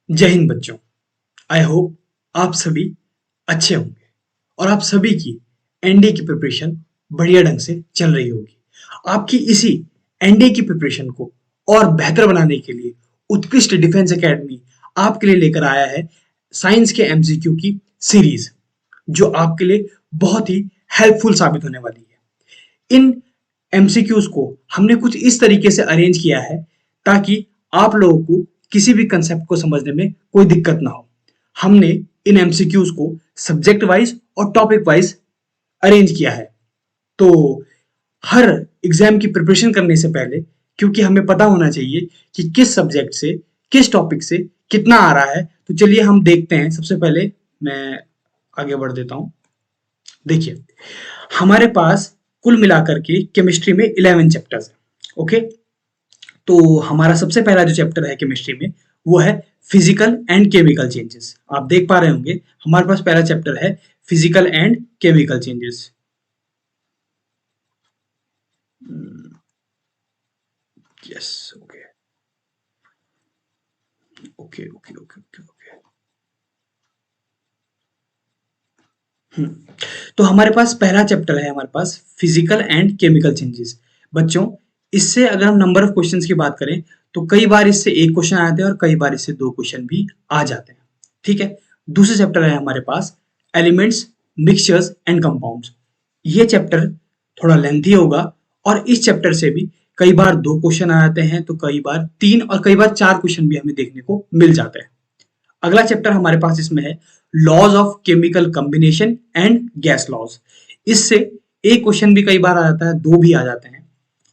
जय हिंद बच्चों। I hope आप सभी अच्छे होंगे और आप सभी की एनडीए की प्रिपरेशन बढ़िया ढंग से चल रही होगी। आपकी इसी एनडीए की प्रिपरेशन को और बेहतर बनाने के लिए उत्कृष्ट डिफेंस एकेडमी आपके लिए लेकर आया है साइंस के एमसीक्यू की सीरीज, जो आपके लिए बहुत ही हेल्पफुल साबित होने वाली है। इन एमसीक्यूज को हमने कुछ इस तरीके से अरेंज किया है ताकि आप लोगों को किसी भी कंसेप्ट को समझने में कोई दिक्कत ना हो। हमने इन एमसीक्यूज को सब्जेक्ट वाइज और टॉपिक वाइज अरेंज किया है। तो हर एग्जाम की प्रिपरेशन करने से पहले, क्योंकि हमें पता होना चाहिए कि किस सब्जेक्ट से किस टॉपिक से कितना आ रहा है, तो चलिए हम देखते हैं। सबसे पहले मैं आगे बढ़ देता हूं। देखिए, हमारे पास कुल मिलाकर के केमिस्ट्री में 11 चैप्टर्स हैं। ओके, तो हमारा सबसे पहला जो चैप्टर है केमिस्ट्री में वो है फिजिकल एंड केमिकल चेंजेस। आप देख पा रहे होंगे हमारे पास पहला चैप्टर है physical and chemical changes. Yes, okay okay okay okay okay okay. तो हमारे पास पहला चैप्टर है, हमारे पास फिजिकल एंड केमिकल चेंजेस। बच्चों, इससे अगर हम नंबर ऑफ क्वेश्चंस की बात करें तो कई बार इससे एक क्वेश्चन आते हैं और कई बार इससे दो क्वेश्चन भी आ जाते हैं। ठीक है। दूसरा चैप्टर है हमारे पास एलिमेंट्स, मिक्सचर्स एंड कंपाउंड्स। ये चैप्टर थोड़ा लेंथी होगा और इस चैप्टर से भी कई बार दो क्वेश्चन आ जाते हैं, तो कई बार तीन और कई बार चार क्वेश्चन भी हमें देखने को मिल जाते हैं। अगला चैप्टर हमारे पास इसमें है laws of chemical combination and gas laws. इससे एक क्वेश्चन भी कई बार आ जाता है, दो भी आ जाते हैं।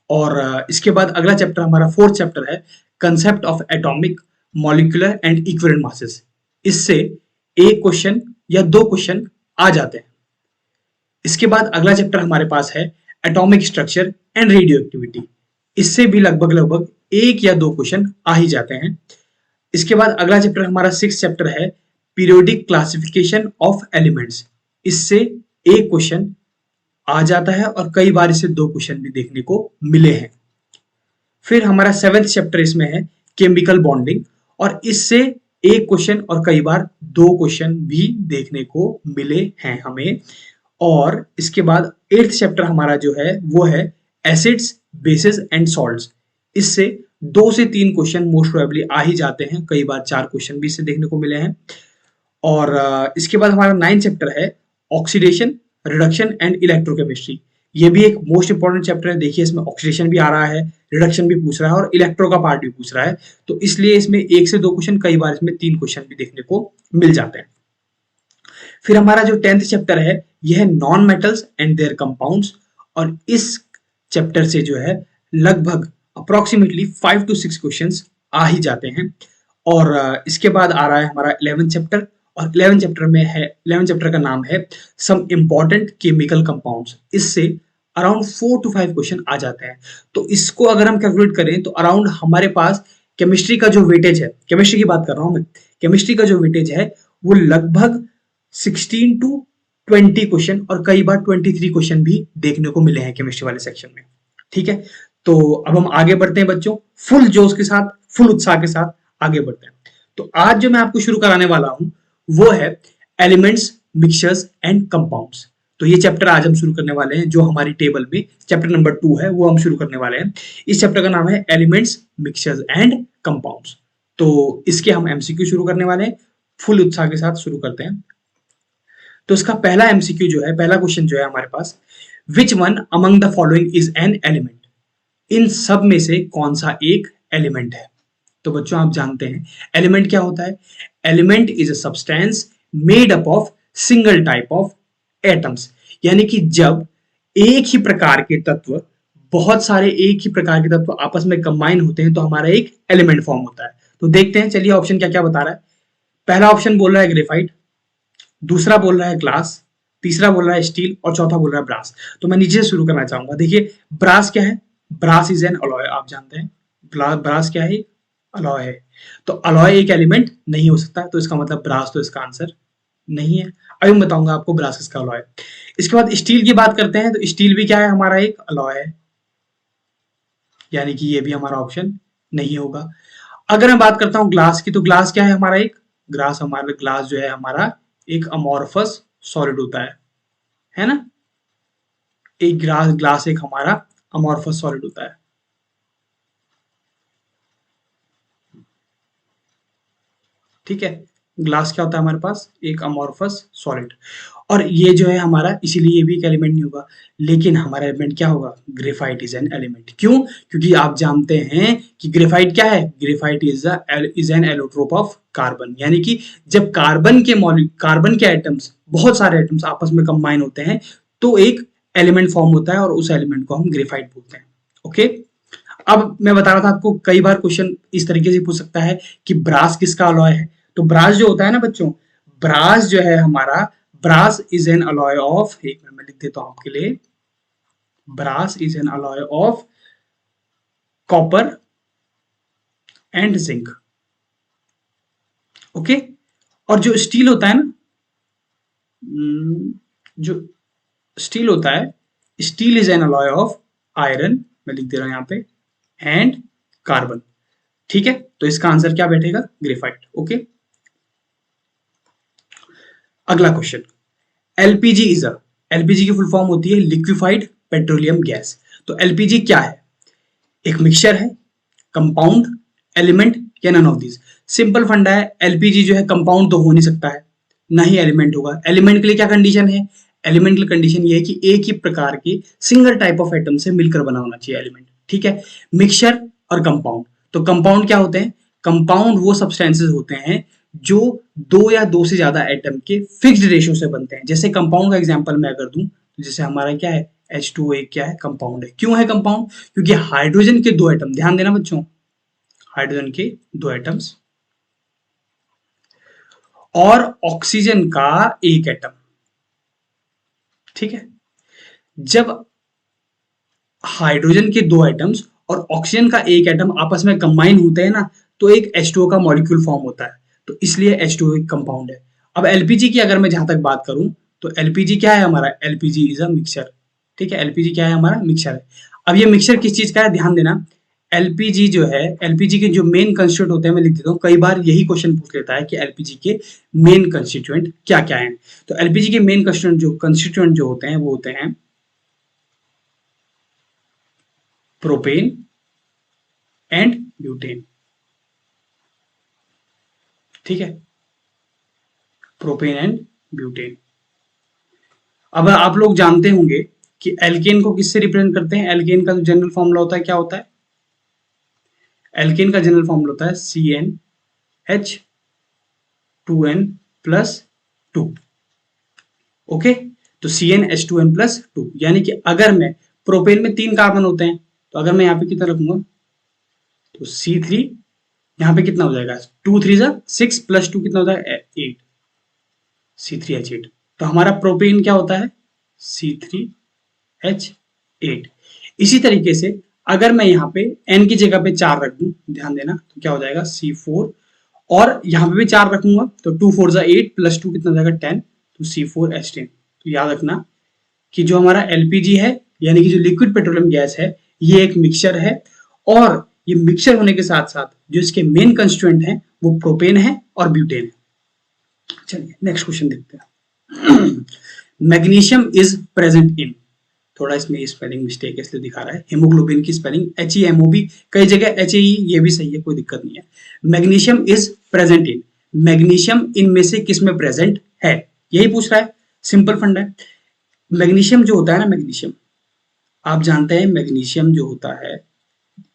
और इसके बाद अगला चैप्टर हमारा फोर्थ चैप्टर है concept of atomic, molecular and equivalent masses. इससे एक क्वेश्चन या दो क्वेश्चन आ जाते हैं। इसके बाद अगला चैप्टर हमारे पास है atomic structure and radio activity. इससे भी लगभग लगभग एक या दो क्वेश्चन आ ही जाते हैं। इसके बाद अगला चैप्टर हमारा सिक्स चैप्टर है पीरियोडिक क्लासिफिकेशन ऑफ एलिमेंट्स। इससे एक क्वेश्चन आ जाता है और कई बार इससे दो क्वेश्चन भी देखने को मिले हैं। फिर हमारा सेवेंथ चैप्टर इसमें है केमिकल बॉन्डिंग, और इससे एक क्वेश्चन और कई बार दो क्वेश्चन भी देखने को मिले हैं हमें। और इसके बाद एट्थ चैप्टर हमारा जो है वो है एसिड्स, बेसिस एंड सॉल्ट्स। इससे दो से तीन क्वेश्चन मोस्ट प्रोबेबली आ ही जाते हैं, कई बार चार क्वेश्चन भी इससे देखने को मिले हैं। और इसके बाद हमारा नाइन्थ चैप्टर है ऑक्सीडेशन, रिडक्शन एंड इलेक्ट्रोकेमिस्ट्री। ये भी एक मोस्ट इंपॉर्टेंट चैप्टर है। देखिए, इसमें ऑक्सीडेशन भी आ रहा है, रिडक्शन भी पूछ रहा है और इलेक्ट्रो का पार्ट भी पूछ रहा है, तो इसलिए इसमें एक से दो क्वेश्चन, कई बार इसमें तीन क्वेश्चन भी देखने को मिल जाते हैं। फिर हमारा जो टेंथ चैप्टर है यह है non metals and there compounds, और इस चैप्टर से जो है लगभग अप्रोक्सीमेटली 5 to 6 क्वेश्चंस आ ही जाते हैं। और इसके बाद आ रहा है हमारा 11th चैप्टर, और 11th चैप्टर में है, 11th चैप्टर का नाम है सम इम्पॉर्टेंट केमिकल कंपाउंड्स। इससे अराउंड 4 to 5 क्वेश्चन आ जाते हैं। तो इसको अगर हम कैलकुलेट करें तो अराउंड हमारे पास केमिस्ट्री का जो वेटेज है, केमिस्ट्री की बात कर रहा हूं मैं, केमिस्ट्री का जो वेटेज है वो लगभग 16 to 20 क्वेश्चन और कई बार 23 क्वेश्चन भी देखने को मिले हैं केमिस्ट्री वाले सेक्शन में। ठीक है, तो अब हम आगे बढ़ते हैं बच्चों, फुल जोश के साथ, फुल उत्साह के साथ आगे बढ़ते हैं। तो आज जो मैं आपको शुरू कराने वाला हूं वो है एलिमेंट्स, मिक्सचर्स एंड कंपाउंड्स। तो ये चैप्टर आज हम शुरू करने वाले हैं, जो हमारी टेबल में चैप्टर नंबर 2 है वो हम शुरू करने वाले हैं। इस चैप्टर का नाम है एलिमेंट्स, मिक्सचर्स एंड कंपाउंड्स। तो इसके हम एमसीक्यू शुरू करने वाले हैं, फुल उत्साह के साथ शुरू करते हैं। तो इसका पहला एमसीक्यू जो है, पहला क्वेश्चन जो है हमारे पास, which one among the following is an element. इन सब में से कौन सा एक एलिमेंट है। तो बच्चों, आप जानते हैं एलिमेंट क्या होता है। Element is a substance made up of single type of atoms. यानी कि जब एक ही प्रकार के तत्व, बहुत सारे एक ही प्रकार के तत्व आपस में कंबाइन होते हैं तो हमारा एक एलिमेंट फॉर्म होता है। तो देखते हैं, चलिए ऑप्शन क्या क्या बता रहा है। पहला ऑप्शन बोल रहा है ग्रेफाइट, दूसरा बोल रहा है ग्लास, तीसरा बोल रहा है स्टील और चौथा बोल रहा है ब्रास। तो मैं नीचे से शुरू करना चाहूंगा। देखिए, ब्रास क्या है, ब्रास इज एन अलॉय। आप जानते हैं ब्रास क्या है, अलॉय है। तो अलॉय एक एलिमेंट नहीं हो सकता, तो इसका मतलब ब्रास तो इसका आंसर नहीं है। अभी मैं बताऊंगा आपको ब्रास किसका अलॉय है। इसके बाद स्टील की बात करते हैं, तो स्टील भी क्या है, हमारा एक अलॉय है, यानी कि ये भी हमारा ऑप्शन नहीं होगा। अगर मैं बात करता हूँ ग्लास की, तो ग्लास क्या है हमारा, एक ग्लास जो है हमारा एक अमॉर्फस सॉलिड होता है ना। एक ग्लास एक हमारा अमॉर्फस सॉलिड होता है। ठीक है, ग्लास क्या होता है हमारे पास, एक अमॉर्फस सॉलिड। और ये जो है हमारा, इसीलिए ये भी एक एलिमेंट नहीं होगा, लेकिन हमारा एलिमेंट क्या होगा, ग्रेफाइट इज एन एलिमेंट। क्यों? क्योंकि आप जानते हैं कि ग्रेफाइट क्या है, graphite is an allotrope of carbon, यानी कि जब कार्बन के एटम्स, बहुत सारे एटम्स आपस में कंबाइन होते हैं तो एक एलिमेंट फॉर्म होता है और उस एलिमेंट को हम ग्रेफाइट बोलते हैं। ओके, अब मैं बता रहा था आपको, कई बार क्वेश्चन इस तरीके से पूछ सकता है कि ब्रास किसका अलॉय है। तो ब्रास जो होता है ना बच्चों, ब्रास जो है हमारा, brass is an alloy of, एक मिनट में लिख देता हूं आपके लिए, brass is an alloy of copper and zinc. Okay, और जो स्टील होता है ना, जो स्टील होता है, steel is an alloy of iron, मैं लिख दे रहा हूं यहाँ पे, एंड कार्बन। ठीक है, तो इसका आंसर क्या बैठेगा, ग्रेफाइट। ओके, अगला question, LPG is a, LPG की फुल फॉर्म होती है लिक्विफाइड पेट्रोलियम गैस। तो एलपीजी क्या है, एक मिक्सचर है, कंपाउंड, एलिमेंट या नन ऑफ दिस। सिंपल फंडा है, एलपीजी जो है कंपाउंड तो हो नहीं सकता है, ना ही एलिमेंट होगा। एलिमेंट के लिए क्या कंडीशन है, एलिमेंट की कंडीशन ये है कि एक ही प्रकार के सिंगल टाइप ऑफ एटम से मिलकर बना होना चाहिए एलिमेंट। ठीक है, मिक्सचर और कंपाउंड, तो कंपाउंड क्या होते हैं, कंपाउंड वो सब्सटेंसेस होते हैं जो दो या दो से ज्यादा एटम के फिक्स्ड रेशियो से बनते हैं। जैसे कंपाउंड का एग्जांपल मैं अगर दूं, तो जैसे हमारा क्या है, H2O एक क्या है, कंपाउंड है। क्यों है कंपाउंड, क्योंकि हाइड्रोजन के दो एटम, ध्यान देना बच्चों, हाइड्रोजन के दो एटम्स और ऑक्सीजन का एक एटम। ठीक है, जब हाइड्रोजन के दो एटम्स और ऑक्सीजन का एक एटम आपस में कंबाइन होते हैं ना, तो एक H2O का मॉलिक्यूल फॉर्म होता है, तो इसलिए H2O एक कंपाउंड है। अब एलपीजी की अगर मैं जहां तक बात करूं, तो एलपीजी क्या है हमारा, एलपीजी इज अ मिक्सचर। ठीक है, एलपीजी क्या है हमारा, मिक्सचर है। अब ये मिक्सचर किस चीज का है, ध्यान देना, एलपीजी जो है, एलपीजी के जो मेन कंस्टिट्यूएंट होते हैं, मैं लिख देता हूँ, कई बार यही क्वेश्चन पूछ लेता है कि एलपीजी के मेन कंस्टिट्यूएंट क्या क्या है। तो एलपीजी के मेन कंस्टिट्यूएंट जो होते हैं वो होते हैं प्रोपेन एंड ब्यूटेन। ठीक है, प्रोपेन एंड ब्यूटेन। अब आप लोग जानते होंगे कि एल्केन को किससे रिप्रेजेंट करते हैं, एल्केन का जो जनरल फॉर्मूला होता है क्या होता है, एल्केन का जनरल फॉर्मूला होता है CnH2n प्लस 2। ओके, तो CnH2n प्लस 2, यानी कि अगर मैं, प्रोपेन में 3 कार्बन होते हैं, तो अगर मैं यहाँ पे कितना रखूंगा, तो C3, यहाँ पे कितना हो जाएगा, 2 3 6 प्लस 2 कितना होता है 8, C3H8। तो हमारा प्रोपेन क्या होता है, C3H8। इसी तरीके से अगर मैं यहाँ पे N की जगह पे 4 रख दूं, ध्यान देना, तो क्या हो जाएगा C4, और यहाँ पे भी 4 रखूंगा, तो 2 4 8 प्लस 2 कितना हो जाएगा 10, तो C4H10। तो याद रखना कि जो हमारा एलपीजी है, यानी कि जो लिक्विड पेट्रोलियम गैस है, ये एक मिक्सचर है, और ये मिक्सचर होने के साथ साथ जो इसके मेन कंस्टिट्यूएंट हैं वो प्रोपेन है और ब्यूटेन है। चलिए नेक्स्ट क्वेश्चन देखते हैं। मैग्नीशियम इज प्रेजेंट इन, थोड़ा इसमें स्पेलिंग मिस्टेक है इसलिए दिखा रहा है, हेमोग्लोबिन की स्पेलिंग HEMOB, कई जगह HAE, ये भी सही है, कोई दिक्कत नहीं है। Magnesium is present in, magnesium इनमें से किस में प्रेजेंट है, यही पूछ रहा है, सिंपल फंडा है। मैग्नीशियम जो होता है ना, मैग्नीशियम आप जानते हैं, मैग्नीशियम जो होता है,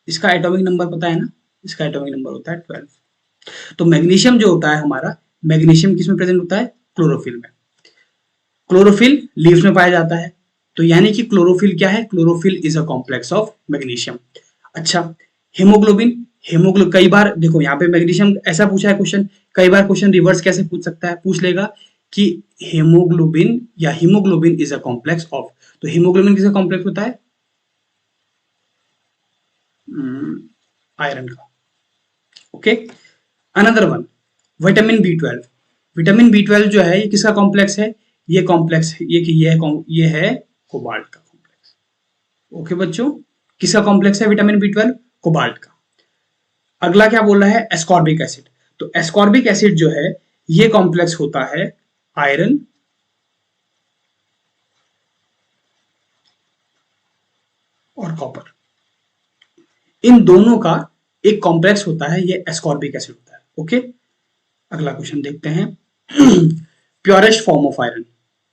इसका एटॉमिक नंबर पता है ना, इसका एटॉमिक नंबर होता है 12। तो मैग्नीशियम जो होता है हमारा, मैग्नीशियम किस में प्रेजेंट होता है, क्लोरोफिल में। क्लोरोफिल लीव्स में पाया जाता है, तो यानी कि क्लोरोफिल क्या है, chlorophyll is a complex of magnesium. अच्छा, हेमोग्लोबिन, कई बार देखो यहाँ पे मैग्नीशियम ऐसा पूछा है क्वेश्चन, कई बार क्वेश्चन रिवर्स कैसे पूछ सकता है, पूछ लेगा कि हेमोग्लोबिन या haemoglobin is a complex of, तो हीमोग्लोबिन किसका कॉम्प्लेक्स होता है, आयरन का। Okay, another one, vitamin B12, vitamin B12 जो है ये किसका कॉम्प्लेक्स है, ये कॉम्प्लेक्स ये है कोबाल्ट का कॉम्प्लेक्स। ओके बच्चों, किसका कॉम्प्लेक्स है विटामिन B12, कोबाल्ट का। अगला क्या बोल रहा है, एस्कॉर्बिक एसिड। तो एस्कॉर्बिक एसिड जो है ये कॉम्प्लेक्स होता है आयरन और कॉपर, इन दोनों का एक कॉम्प्लेक्स होता है, ये एस्कॉर्बिक एसिड होता है। ओके, अगला क्वेश्चन देखते हैं। प्योरेस्ट फॉर्म ऑफ आयरन,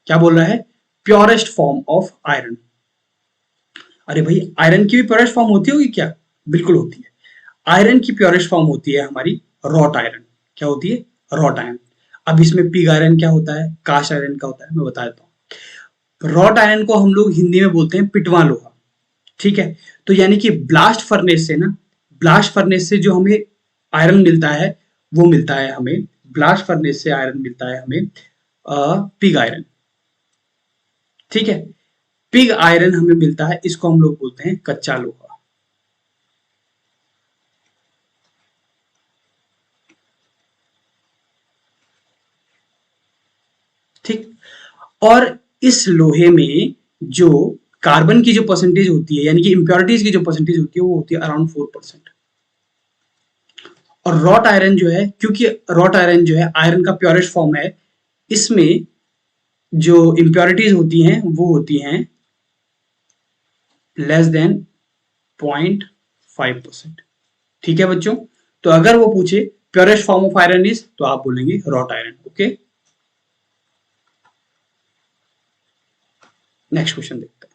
क्या बोल रहा है, प्योरेस्ट फॉर्म ऑफ आयरन। अरे भाई, आयरन की भी प्योरेस्ट फॉर्म होती होगी क्या? बिल्कुल होती है। आयरन की प्योरेस्ट फॉर्म होती है हमारी रॉट आयरन। क्या होती है? Wrought iron. अब इसमें पिग आयरन क्या होता है, कास्ट आयरन क्या होता है, मैं बता देता हूँ। रॉट आयरन को हम लोग हिंदी में बोलते हैं पिटवा लोहा। ठीक है, तो यानी कि ब्लास्ट फर्नेस से ना, ब्लास्ट फर्नेस से जो हमें आयरन मिलता है वो मिलता है हमें, ब्लास्ट फर्नेस से आयरन मिलता है हमें पिग आयरन। ठीक है, पिग आयरन हमें मिलता है, इसको हम लोग बोलते हैं कच्चा लोहा। ठीक, और इस लोहे में जो कार्बन की जो परसेंटेज होती है, यानी कि इंप्योरिटीज की जो परसेंटेज होती है वो होती है अराउंड 4%। और रॉट आयरन जो है, क्योंकि रॉट आयरन जो है आयरन का प्योरेस्ट फॉर्म है, इसमें जो इंप्योरिटीज होती हैं वो होती हैं लेस देन 0.5%। ठीक है बच्चों, तो अगर वो पूछे purest form of iron is, तो आप बोलेंगे wrought iron. Okay, next question देखते हैं।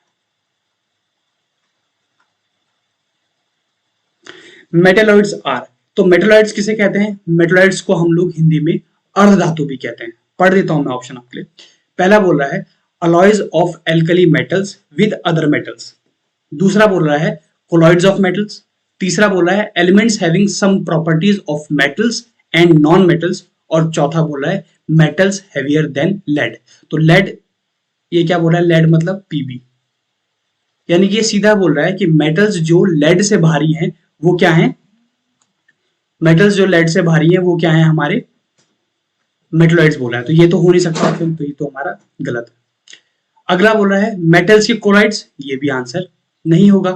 मेटेलॉइड्स आर, तो मेटेलॉइड्स किसे कहते हैं? मेटेलॉइड्स को हम लोग हिंदी में अर्धधातु भी कहते हैं। पढ़ देता हूं मैं ऑप्शन आपके लिए। पहला बोल रहा है alloys of alkali metals with other metals. दूसरा बोल रहा है कोलॉइड्स ऑफ मेटल्स। तीसरा बोल रहा है elements having some properties of metals and non metals. और चौथा बोल रहा है मेटल्स हैवियर देन लेड। तो लेड, ये क्या बोल रहा है, लेड मतलब पीबी, यानी कि ये सीधा बोल रहा है कि मेटल्स जो लेड से भारी हैं वो क्या हैं, मेटल्स जो लेड से भारी हैं वो क्या हैं, हमारे मेटलॉइड्स बोल रहा है। तो ये तो हो नहीं सकता ऑप्शन, तो ये तो हमारा गलत है। अगला बोल रहा है मेटल्स के क्लोराइड्स, ये भी आंसर नहीं होगा।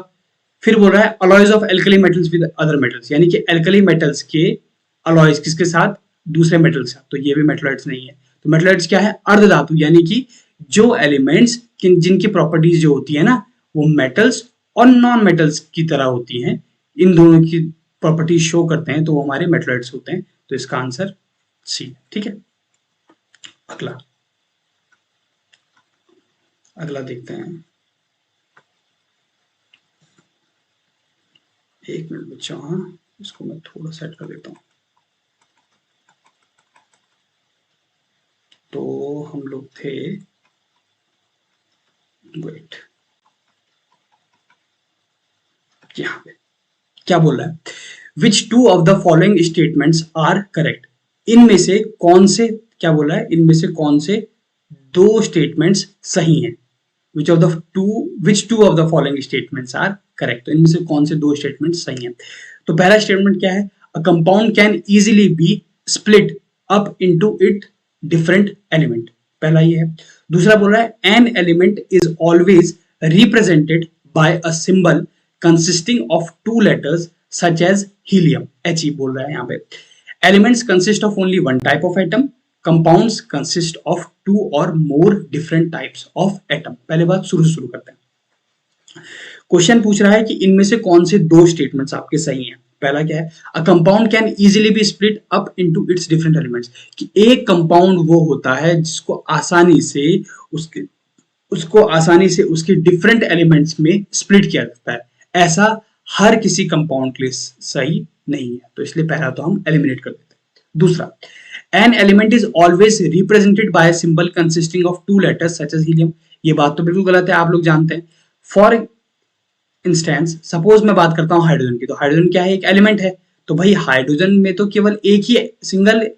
फिर बोल रहा है alloys of alkali metals with other metals, यानी कि एल्कली मेटल्स के अलॉयज किसके साथ, दूसरे मेटल के साथ, तो ये भी मेटलॉइड्स नहीं है। तो मेटलॉइड्स क्या है, अर्धधातु, यानी कि जो एलिमेंट्स जिनकी प्रॉपर्टीज जो होती है ना वो मेटल्स और नॉन मेटल्स की तरह होती हैं, इन दोनों की प्रॉपर्टीज शो करते हैं, तो वो हमारे मेटलॉइड्स होते हैं। तो इसका आंसर सी। ठीक है, अगला अगला देखते हैं। एक मिनट बच्चों, हाँ इसको मैं थोड़ा सेट कर देता हूँ। तो हम लोग थे, वेट, यहाँ पे क्या बोल रहा है, which two of the following statements are correct. इनमें से कौन से, क्या बोल रहा है, इनमें से कौन से दो स्टेटमेंट्स सही हैं। Which two of the following statements are correct, तो इनमें से कौन से दो स्टेटमेंट सही हैं। तो पहला स्टेटमेंट क्या है, a compound can easily be split up into it different element, पहला ये है। दूसरा बोल रहा है an element is always represented by a symbol consisting of two letters such as helium, He बोल रहा है यहाँ पे। Elements consist of only one type of atom, compounds consist of two or more different types of atom. पहले बात शुरू करते हैं। क्वेश्चन पूछ रहा है कि इनमें से कौन से दो स्टेटमेंट्स आपके सही हैं। पहला क्या है, a compound can easily be split up into its different elements, कि एक कंपाउंड वो होता है जिसको आसानी से उसके डिफरेंट एलिमेंट्स में स्प्लिट किया जाता है। ऐसा हर किसी कंपाउंड के लिए सही नहीं है, तो इसलिए पहला तो हम एलिमिनेट कर देते हैं। दूसरा, an element is always represented by a symbol consisting of two letters such as helium, ये बात तो बिल्कुल गलत है, आप लोग जानते हैं। फॉर इंस्टेंस सपोज मैं बात करता हूँ हाइड्रोजन की, तो हाइड्रोजन क्या है, एक एलिमेंट है। तो भाई हाइड्रोजन में तो केवल एक ही सिंगल,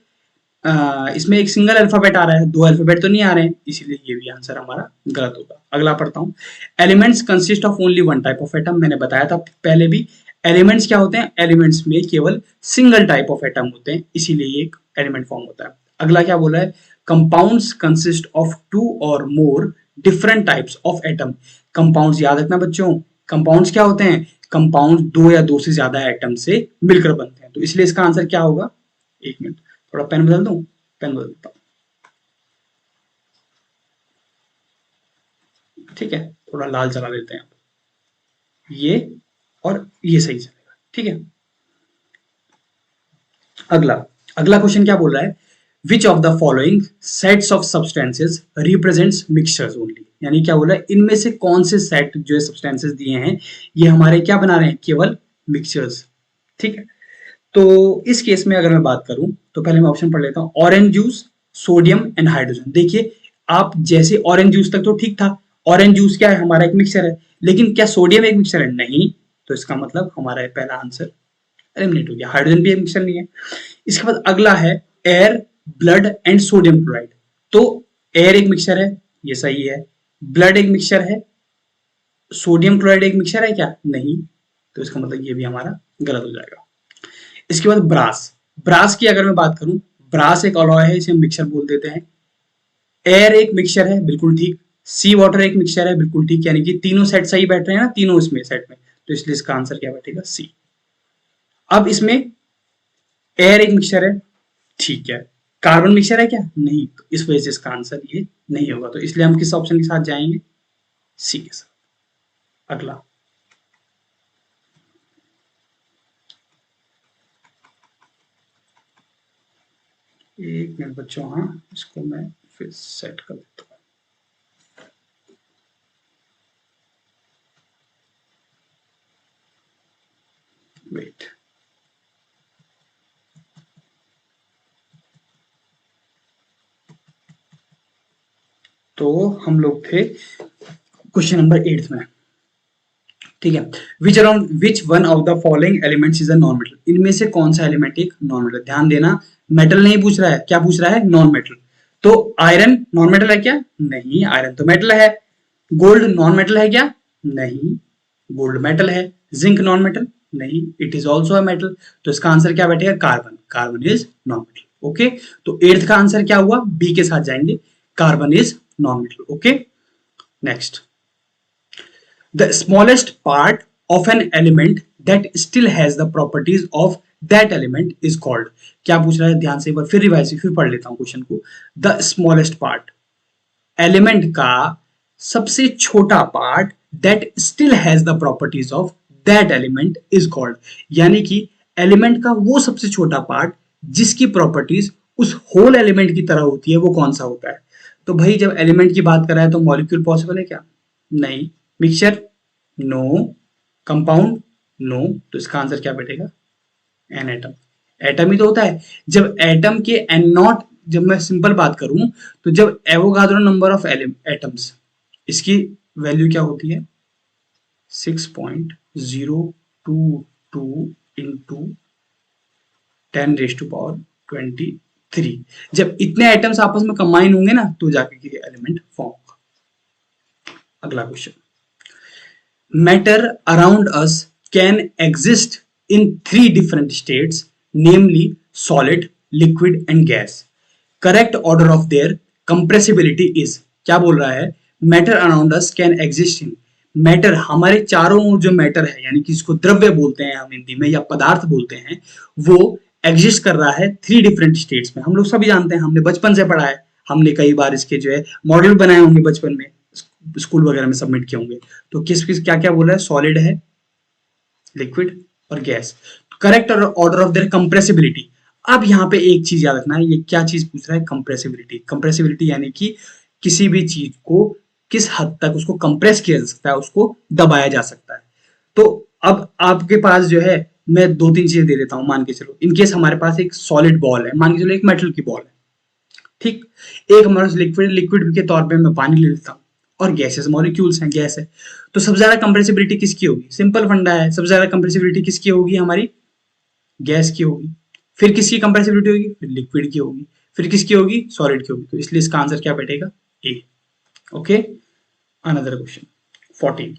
इसमें एक सिंगल अल्फाबेट आ रहा है, दो अल्फाबेट तो नहीं आ रहे हैं, इसीलिए ये भी आंसर हमारा गलत होगा। अगला पढ़ता हूँ, elements consist of only one type of atom, मैंने बताया था पहले भी, एलिमेंट्स क्या होते हैं, एलिमेंट्स में केवल सिंगल टाइप ऑफ एटम होते हैं, इसीलिए ये एक एलिमेंट फॉर्म होता है। अगला क्या बोला है, compounds consist of two or more different types of atom. Compounds याद रखना बच्चों, कंपाउंड्स क्या होते हैं, कंपाउंड दो या दो से ज्यादा एटम से मिलकर बनते हैं। तो इसलिए इसका आंसर क्या होगा, एक मिनट थोड़ा पेन बदल दूं, पेन बदल देता हूं, ठीक है, थोड़ा लाल चला देते हैं, ये और ये सही चलेगा, ठीक है। अगला अगला क्वेश्चन क्या बोल रहा है, which of the following sets of substances represents mixtures only, यानी क्या बोल रहा है, इनमें से कौन से सेट जो है सब्सटेंसेस दिए हैं ये हमारे क्या बना रहे हैं, केवल मिक्सचर्स, ठीक है। तो इस केस में अगर मैं बात करूं तो पहले मैं ऑप्शन पढ़ लेता हूं, orange juice, sodium and hydrogen. देखिए आप जैसे ऑरेंज जूस तक तो ठीक था, ऑरेंज जूस क्या है, हमारा एक मिक्सचर है, लेकिन क्या सोडियम एक मिक्सचर है, नहीं, तो इसका मतलब हमारा पहला आंसर एलिमिनेट हो गया, हाइड्रोजन भी एक मिक्सचर नहीं है। इसके बाद अगला है air, blood and sodium chloride. तो एयर एक मिक्सचर है, ये सही है, ब्लड एक मिक्सचर है, सोडियम क्लोराइड एक मिक्सचर है क्या, नहीं, तो इसका मतलब ये भी हमारा गलत हो जाएगा। इसके बाद ब्रास, ब्रास की अगर मैं बात करूं, ब्रास एक अलॉय है, इसे हम मिक्सचर बोल देते हैं। एयर एक मिक्सचर है, बिल्कुल ठीक। सी वाटर एक मिक्सचर है, बिल्कुल ठीक, यानी कि तीनों सेट सही बैठ रहे हैं ना, तीनों इसमें सेट में, तो इसलिए इसका आंसर क्या बैठेगा, सी। अब इसमें एयर एक मिक्सचर है, ठीक है, कार्बन मिक्सचर है क्या, नहीं, तो इस वजह से इसका आंसर ये नहीं होगा, तो इसलिए हम किस ऑप्शन के साथ जाएंगे, सी के साथ। अगला एक मिनट बच्चों, हाँ इसको मैं फिर सेट कर देता हूँ, वेट। तो हम लोग थे क्वेश्चन नंबर 8 में, ठीक है। विच one of the following elements is a non metal, इनमें से कौन सा एलिमेंट एक नॉन मेटल, ध्यान देना, मेटल नहीं पूछ रहा है, क्या पूछ रहा है, नॉन मेटल। तो आयरन नॉन मेटल है क्या, नहीं, आयरन तो मेटल है। गोल्ड नॉन मेटल है क्या, नहीं, गोल्ड मेटल है। जिंक नॉन मेटल, नहीं, it is also a metal. तो इसका आंसर क्या बैठेगा, carbon, carbon is non metal, okay. तो एट्थ का आंसर क्या हुआ, बी के साथ जाएंगे, carbon is non metal, okay. Next, the smallest part of an element that still has the properties of that element is called, क्या पूछ रहा है, ध्यान से एक बार फिर रिवाइज फिर पढ़ लेता हूं क्वेश्चन को। द स्मॉलेस्ट पार्ट, एलिमेंट का सबसे छोटा part, that still has the properties of that element is called, यानी कि एलिमेंट का वो सबसे छोटा पार्ट जिसकी प्रॉपर्टीज उस होल एलिमेंट की तरह होती है, वो कौन सा होता है। तो भाई जब एलिमेंट की बात कर रहा है तो मॉलिक्यूल पॉसिबल है क्या, नहीं, मिक्सचर, नो, कंपाउंड, नो, तो इसका आंसर क्या बैठेगा, एन एटम, एटम ही तो होता है। जब एटम के एन नॉट, जब मैं सिंपल बात करूं तो जब एवोगाड्रो नंबर ऑफ एटम्स, इसकी वैल्यू क्या होती है, 6.022 इंटू 10⁻23। जब इतने एटम्स आपस में कंबाइन होंगे ना तो जाके के एलिमेंट फॉर्म होगा। अगला question, matter around us can exist in three different states, namely solid, liquid and gas. Correct order of their compressibility is, क्या बोल रहा है, matter around us can exist in, matter हमारे चारों ओर जो मैटर है, यानी कि इसको द्रव्य बोलते हैं हम हिंदी में या पदार्थ बोलते हैं, वो एग्जिस्ट कर रहा है थ्री डिफरेंट स्टेट्स में। हम लोग सभी जानते हैं, हमने बचपन से पढ़ा है, हमने कई बार इसके जो है मॉडल बनाए होंगे बचपन में, स्कूल वगैरह में सबमिट किए होंगे। तो किस किस क्या क्या बोला है, सॉलिड है, लिक्विड और gas. Correct order of their compressibility, अब यहाँ पे एक चीज याद रखना है, ये क्या चीज पूछ रहा है, कंप्रेसिबिलिटी। कंप्रेसिबिलिटी यानी कि किसी भी चीज को किस हद तक उसको कंप्रेस किया जा सकता है, उसको दबाया जा सकता है। तो अब आपके पास जो है, मैं दो तीन चीजें दे देता हूं, मान के चलो इनकेस हमारे पास एक सॉलिड बॉल है, मान के चलो एक मेटल की बॉल है, ठीक, एक हमारे पास लिक्विड, लिक्विड के तौर पे मैं पानी ले लेता हूँ, और गैसेस मॉलिक्यूल्स हैं, गैस है। तो सबसे ज्यादा कंप्रेसिबिलिटी किसकी होगी, सिंपल फंडा है, सबसे ज्यादा कंप्रेसिबिलिटी किसकी होगी, हमारी गैस की होगी। फिर किसकी कंप्रेसिबिलिटी होगी, फिर लिक्विड की होगी, फिर किसकी होगी, सॉलिड की होगी। तो इसलिए इसका आंसर क्या बैठेगा, ए, ओके। अनदर क्वेश्चन 14,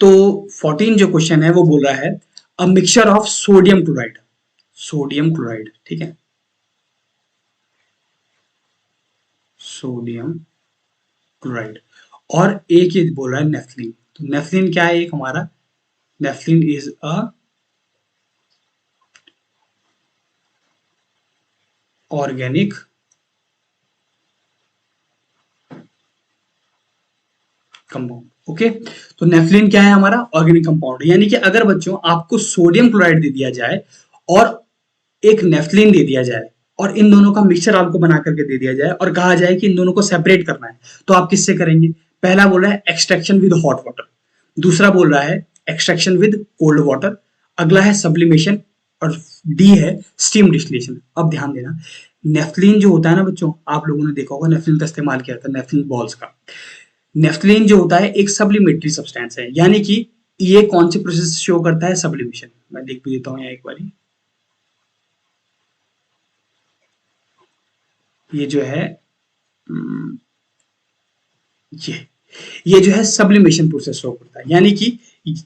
तो 14 जो क्वेश्चन है वो बोल रहा है a mixture of sodium chloride, sodium chloride, ठीक है, सोडियम क्लोराइड, और एक ये बोल रहा है नेफ्थलीन। तो नेफ्लिन क्या है एक हमारा, naphthalene is a organic compound. Okay, तो नेफ्लिन क्या है हमारा, ऑर्गेनिक कंपाउंड। यानी कि अगर बच्चों आपको सोडियम क्लोराइड दे दिया जाए और एक नेफ्लिन दे दिया जाए और इन दोनों का मिक्सचर आपको बना करके दे दिया जाए और कहा जाए कि इन दोनों को सेपरेट करना है, तो आप किससे करेंगे? पहला बोल रहा है एक्सट्रैक्शन विद हॉट वाटर, दूसरा बोल रहा है एक्सट्रैक्शन विद कोल्ड वाटर, अगला है सब्लिमेशन और डी है स्टीम डिस्टिलेशन। अब ध्यान देना, नेफ्लिन जो होता है ना बच्चों, आप लोगों ने देखा होगा नेफ्लिन का इस्तेमाल किया था, नेफ्लिन बॉल्स का। नेफ्थलीन जो होता है एक सब्लिमेटरी सब्सटेंस है, यानी कि ये कौन सी प्रोसेस शो करता है? सब्लिमेशन। मैं लिख भी देता हूं यहाँ एक बारी, ये जो है ये ये जो है सब्लिमेशन प्रोसेस शो करता है। यानी कि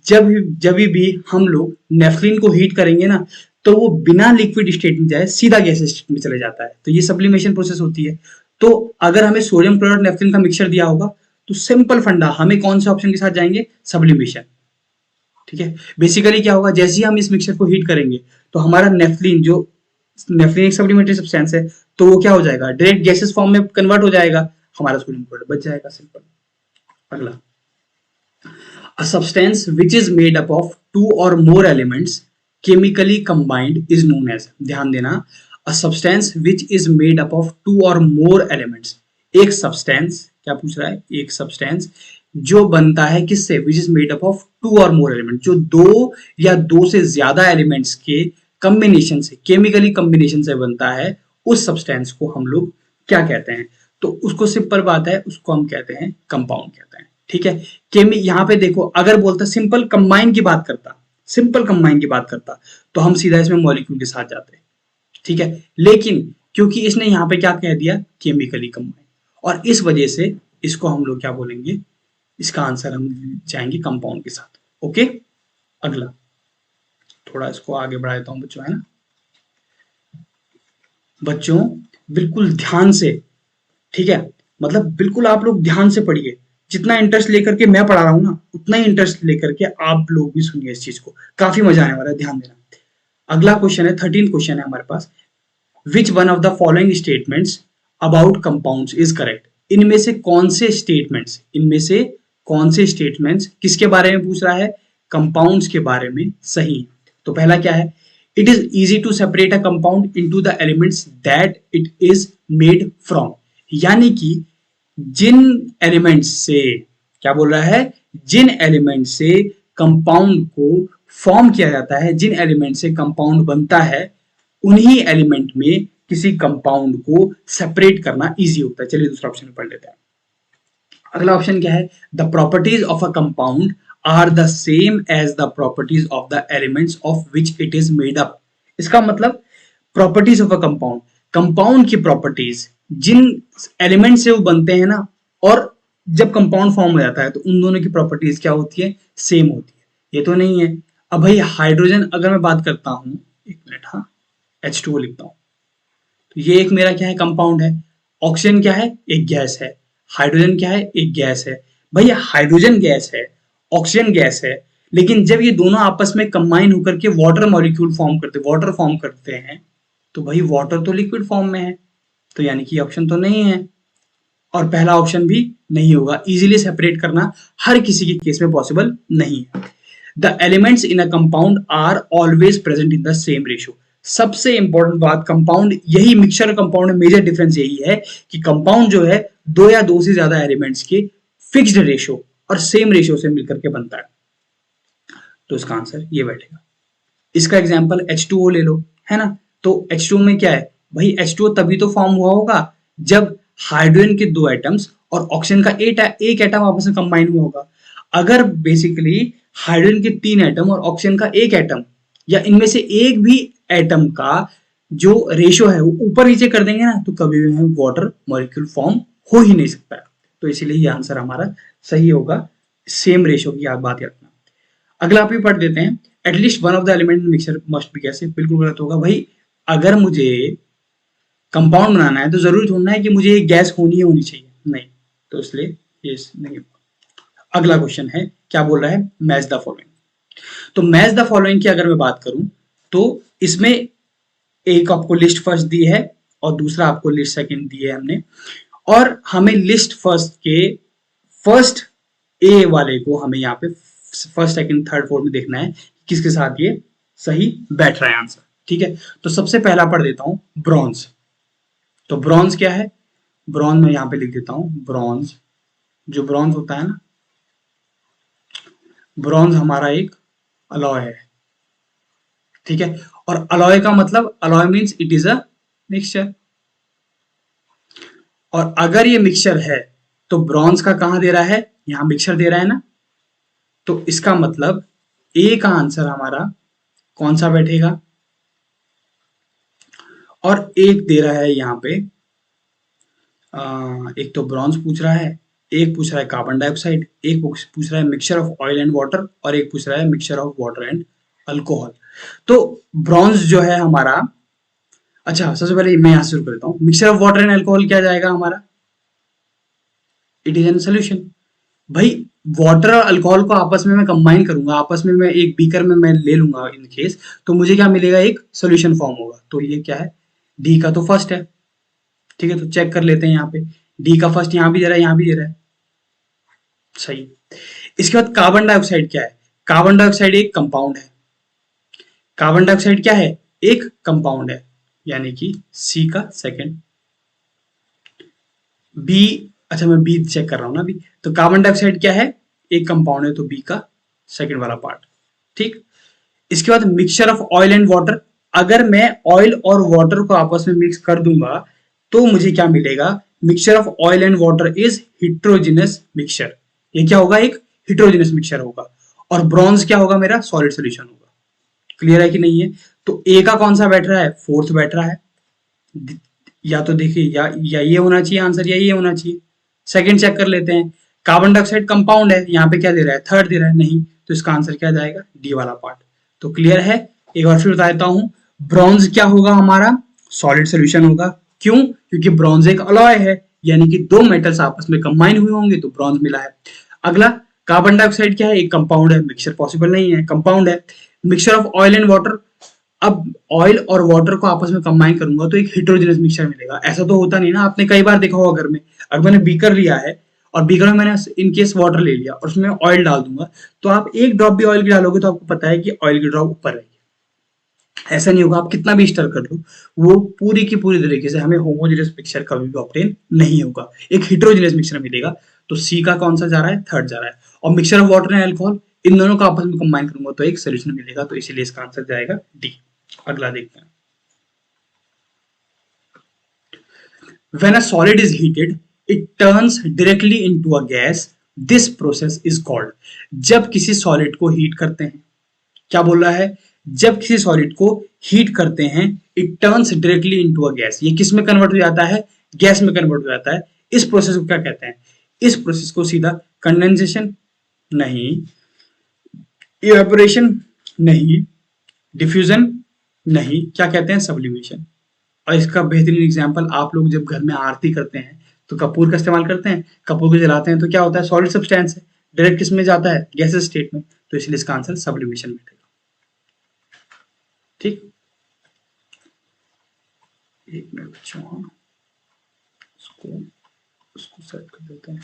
जब जब भी हम लोग नेफ्थलीन को हीट करेंगे ना, तो वो बिना लिक्विड स्टेट में जाए सीधा गैस स्टेट में चले जाता है, तो ये सब्लिमेशन प्रोसेस होती है। तो अगर हमें सोडियम क्लोराइड नेफ्थलीन का मिक्सचर दिया होगा तो सिंपल फंडा, हमें कौन से ऑप्शन के साथ जाएंगे? सब्लिमेशन। ठीक है, बेसिकली क्या होगा, जैसे ही हम इस मिक्सचर को हीट करेंगे तो हमारा नेफ्थलीन जो, नेफ्थलीन एक सप्लीमेंट्री सब्सटेंस है, तो वो क्या हो जाएगा? डायरेक्ट गैसेस फॉर्म में कन्वर्ट हो जाएगा, हमारा सोडियम क्लोराइड बच जाएगा, सिंपल। अगला, a substance which is made up of two or more elements chemically combined is known as, ध्यान देना, a substance which is made up of two or more elements, एक substance, क्या पूछ रहा है? एक substance जो बनता है किससे? which is made up of two or more elements, जो दो या दो से ज्यादा elements के कॉम्बिनेशन से, केमिकली कॉम्बिनेशन से बनता है, उस सब्सटेंस को हम लोग क्या कहते हैं? तो उसको सिंपल बात है, उसको हम कहते हैं कंपाउंड कहते हैं। ठीक है, केमी यहाँ पे देखो, अगर बोलता सिंपल कंबाइन की बात करता, सिंपल कंबाइन की बात करता, तो हम सीधा इसमें मॉलिक्यूल के साथ जाते। ठीक है, लेकिन क्योंकि इसने यहाँ पे क्या कह दिया? केमिकली कंबाइन, और इस वजह से इसको हम लोग क्या बोलेंगे? इसका आंसर हम जाएंगे कंपाउंड के साथ। ओके, अगला, थोड़ा इसको आगे बढ़ा देता हूं बच्चों, है ना बच्चों, बिल्कुल ध्यान से। ठीक है, मतलब बिल्कुल आप लोग ध्यान से पढ़िए, जितना इंटरेस्ट लेकर के मैं पढ़ा रहा हूं ना, उतना ही इंटरेस्ट लेकर के आप लोग भी सुनिए इस चीज को, काफी मजा आने वाला है, ध्यान देना। अगला क्वेश्चन है, 13 क्वेश्चन है हमारे पास। Which one of the following statements about compounds is correct? इनमें से कौन से स्टेटमेंट्स, इनमें से कौन से स्टेटमेंट्स किसके बारे में पूछ रहा है? कंपाउंड्स के बारे में सही है। तो पहला क्या है? It is easy to separate a compound into the elements that it is made from, यानी कि जिन एलिमेंट्स से, क्या बोल रहा है? जिन एलिमेंट से कंपाउंड को फॉर्म किया जाता है, जिन एलिमेंट से कंपाउंड बनता है, उन्हीं एलिमेंट में किसी कंपाउंड को सेपरेट करना इजी होता है। चलिए दूसरा ऑप्शन पढ़ लेते हैं। अगला ऑप्शन क्या है? The properties of a compound are the same as the properties of the elements of which it is made up. इसका मतलब properties of a compound, compound की प्रॉपर्टीज, जिन एलिमेंट से वो बनते हैं ना, और जब कंपाउंड फॉर्म हो जाता है तो उन दोनों की प्रॉपर्टीज क्या होती है? सेम होती है। ये तो नहीं है। अब भाई हाइड्रोजन अगर मैं बात करता हूं, एक मिनट, हाँ, H2O लिखता हूं, तो ये एक मेरा क्या है? कंपाउंड है। ऑक्सीजन क्या है? एक गैस है। हाइड्रोजन क्या है? एक गैस है। भाई हाइड्रोजन गैस है, ऑक्सीजन गैस है, लेकिन जब ये दोनों आपस में कंबाइन होकर के वाटर मॉलिक्यूल फॉर्म करते, वाटर फॉर्म करते हैं, तो भाई वाटर तो लिक्विड फॉर्म में है, तो यानी कि ऑप्शन तो नहीं है, और पहला ऑप्शन भी नहीं होगा। इजीली सेपरेट करना हर किसी के केस में पॉसिबल नहीं है। The elements in a compound are always present in the same ratio. सबसे इंपॉर्टेंट बात, कंपाउंड, यही मिक्सचर कंपाउंड में मेजर डिफरेंस यही है कि कंपाउंड जो है दो या दो से ज्यादा एलिमेंट्स के फिक्स्ड रेशियो और सेम रेशियो से मिलकर के बनता है। तो इसका आंसर ये बैठेगा। इसका एग्जांपल H2O ले लो, है ना। तो H2O में क्या है भाई? H2O तभी तो फॉर्म हुआ होगा जब हाइड्रोजन के दो एटम्स और ऑक्सीजन का एक एटम आपस में कंबाइन हुआ होगा। अगर बेसिकली हाइड्रोजन के तीन एटम और ऑक्सीजन का एक एटम, या इनमें से एक भी एटम का जो रेशियो है वो ऊपर नीचे कर देंगे ना, तो कभी भी हमें वाटर मॉलिक्यूल फॉर्म हो ही नहीं सकता है। तो इसीलिए ये आंसर हमारा सही होगा, सेम रेशियो की आप बात रखना। अगला आप भी पढ़ देते हैं। At least one of the element mixture must be, कैसे? बिल्कुल गलत होगा भाई। अगर मुझे कंपाउंड बनाना है तो जरूरी थोड़ा है कि मुझे एक गैस होनी चाहिए, नहीं, तो इसलिए ये नहीं होगा। अगला क्वेश्चन है, क्या बोल रहा है, मैच द फॉलोइंग। तो मैच द फॉलोइंग की अगर मैं बात करूं तो इसमें एक आपको लिस्ट फर्स्ट दी है और दूसरा आपको लिस्ट सेकंड दी है हमने, और हमें लिस्ट फर्स्ट के फर्स्ट ए वाले को हमें यहाँ पे फर्स्ट सेकंड थर्ड फोर्थ में देखना है किसके साथ ये सही बैठ रहा है आंसर। ठीक है, तो सबसे पहला पढ़ देता हूं ब्रॉन्ज। तो ब्रॉन्ज क्या है, ब्रॉन्ज में यहाँ पे लिख देता हूं ब्रॉन्ज। जो ब्रॉन्ज होता है ना, ब्रॉन्ज हमारा एक अलॉय है। ठीक है, और अलॉय का मतलब, alloy means it is a mixture, और अगर ये मिक्सचर है तो ब्रॉन्ज का कहां दे रहा है, यहां मिक्सचर दे रहा है ना, तो इसका मतलब ए का आंसर हमारा कौन सा बैठेगा, और एक दे रहा है यहाँ पे एक तो ब्रॉन्ज पूछ रहा है, एक पूछ रहा है कार्बन डाइऑक्साइड, एक पूछ रहा है mixture of oil and water, और एक पूछ रहा है mixture of water and alcohol. तो ब्रॉन्ज जो है हमारा, अच्छा सबसे पहले मैं यहां से शुरू करता हूँ, mixture of water and alcohol क्या जाएगा हमारा, इट इज एन सोल्यूशन। भाई वाटर और अल्कोहल को आपस में मैं कंबाइन करूंगा, आपस में मैं एक बीकर में मैं ले लूंगा इन केस, तो मुझे क्या मिलेगा, एक सोल्यूशन फॉर्म होगा। तो ये क्या है, डी का तो फर्स्ट है। ठीक है, तो चेक कर लेते हैं यहाँ पे, डी का फर्स्ट यहाँ भी दे रहा है, यहाँ भी दे रहा है, सही। इसके बाद कार्बन डाइऑक्साइड क्या है, कार्बन डाइऑक्साइड एक कंपाउंड है। कार्बन डाइऑक्साइड क्या है, एक कंपाउंड है, यानी कि सी का सेकंड। बी, अच्छा मैं बी चेक कर रहा हूं ना अभी, तो कार्बन डाइऑक्साइड क्या है, एक कंपाउंड है, तो बी का सेकंड वाला पार्ट। ठीक, इसके बाद mixture of oil and water, अगर मैं ऑयल और वाटर को आपस में मिक्स कर दूंगा तो मुझे क्या मिलेगा, mixture of oil and water is heterogeneous mixture. ये क्या होगा, एक हिट्रोजिनस मिक्सचर होगा, और ब्रॉन्ज क्या होगा, मेरा सॉलिड सोल्यूशन होगा। क्लियर है कि नहीं है, तो ए का कौन सा बैठ रहा है, फोर्थ बैठ रहा है, या तो देखिए या ये होना चाहिए आंसर, या ये होना चाहिए। सेकंड चेक कर लेते हैं, कार्बन डाइऑक्साइड कंपाउंड है, यहाँ पे क्या दे रहा है, थर्ड दे रहा है, नहीं, तो इसका आंसर क्या जाएगा, डी वाला पार्ट। तो क्लियर है, एक बार फिर बता देता हूं, ब्रॉन्ज क्या होगा हमारा, सॉलिड सोल्यूशन होगा। क्यों, क्योंकि ब्रॉन्ज एक अलॉय है, यानी कि दो मेटल्स आपस में कंबाइन हुए होंगे तो ब्रॉन्ज मिला है। अगला, कार्बन डाइऑक्साइड क्या है, एक कंपाउंड है, मिक्सचर पॉसिबल नहीं है, कंपाउंड है। Mixture of oil and water, अब ऑयल और वाटर को आपस में कंबाइन करूंगा तो एक हेटेरोजेनस मिक्सचर मिलेगा। ऐसा तो होता नहीं ना, आपने कई बार देखा होगा घर में, अगर मैंने बीकर लिया है और बीकर में मैंने इन केस वाटर ले लिया और उसमें ऑयल डाल दूंगा, तो आप एक ड्रॉप भी ऑयल की डालोगे तो आपको पता है कि ऑयल की ड्रॉप ऊपर रहेगी। ऐसा नहीं होगा, आप कितना भी स्टर कर लो, वो पूरी की पूरी तरीके से हमें होमोजेनस मिक्सचर कभी भी ऑब्टेन नहीं होगा, एक हेटेरोजेनस मिक्सचर मिलेगा। तो सी का कौन सा जा रहा है, थर्ड जा रहा है। और mixture of water and alcohol, इन दोनों को आपस में कंबाइन करूंगा तो एक सोल्यूशन मिलेगा, तो इसीलिए इसका आंसर जाएगा डी। अगला देखते हैं, when a solid is heated it turns directly into a gas, this process is called। जब किसी सॉलिड को हीट करते हैं, क्या बोल रहा है, जब किसी सॉलिड को हीट करते हैं it turns directly into a gas, ये किस में कन्वर्ट हो जाता है, गैस में कन्वर्ट हो जाता है। इस प्रोसेस को क्या कहते हैं, इस प्रोसेस को सीधा कंडेंसेशन नहीं, इवेपोरेशन नहीं, डिफ्यूजन नहीं, क्या कहते हैं, सब्लिमेशन। और इसका बेहतरीन एग्जांपल, आप लोग जब घर में आरती करते हैं तो कपूर का इस्तेमाल करते हैं, कपूर को जलाते हैं तो क्या होता है, सॉलिड सब्सटेंस है, डायरेक्ट किसमें जाता है, गैसेस स्टेट में, तो इसलिए इसका आंसर सब्लिमेशन बैठेगा। ठीक, एक मिनट बच्चों, हाँ उसको उसको सेट कर देते हैं।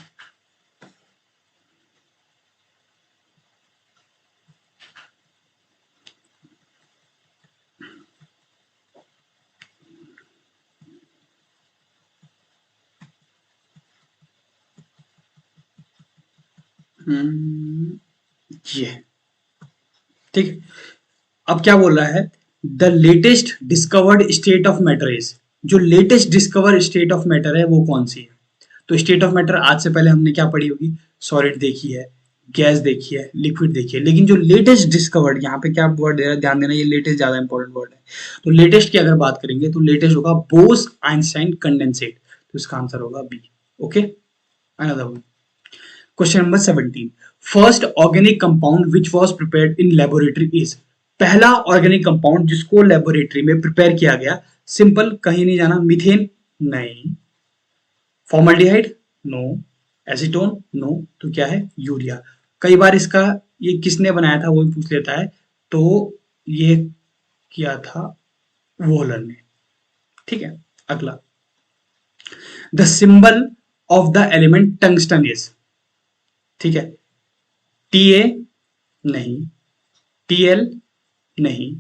ये ठीक है, अब क्या बोल रहा है, the latest discovered state of matter is, जो latest discover state of matter है वो कौन सी है। तो स्टेट ऑफ मैटर आज से पहले हमने क्या पढ़ी होगी, सॉलिड देखी है, गैस देखी है, लिक्विड देखी है, लेकिन जो लेटेस्ट डिस्कवर्ड, यहाँ पे क्या वर्ड दे रहा है, ध्यान देना, ये लेटेस्ट ज्यादा इंपॉर्टेंट वर्ड है। तो लेटेस्ट की अगर बात करेंगे तो लेटेस्ट होगा बोस आइंस्टाइन कंडेंसेट, तो इसका आंसर होगा B. Okay, another one, question number 17, first organic compound which was prepared in laboratory is, पहला ऑर्गेनिक कंपाउंड जिसको लेबोरेटरी में प्रिपेयर किया गया, सिंपल, कहीं नहीं जाना, मीथेन नहीं, फॉर्मल्डिहाइड नो, एसीटोन नो, तो क्या है यूरिया। कई बार इसका ये किसने बनाया था वो भी पूछ लेता है, तो ये किया था वॉलर ने। ठीक है, अगला, the symbol of the element tungsten is, ठीक है, टी ए नहीं, टी एल नहीं,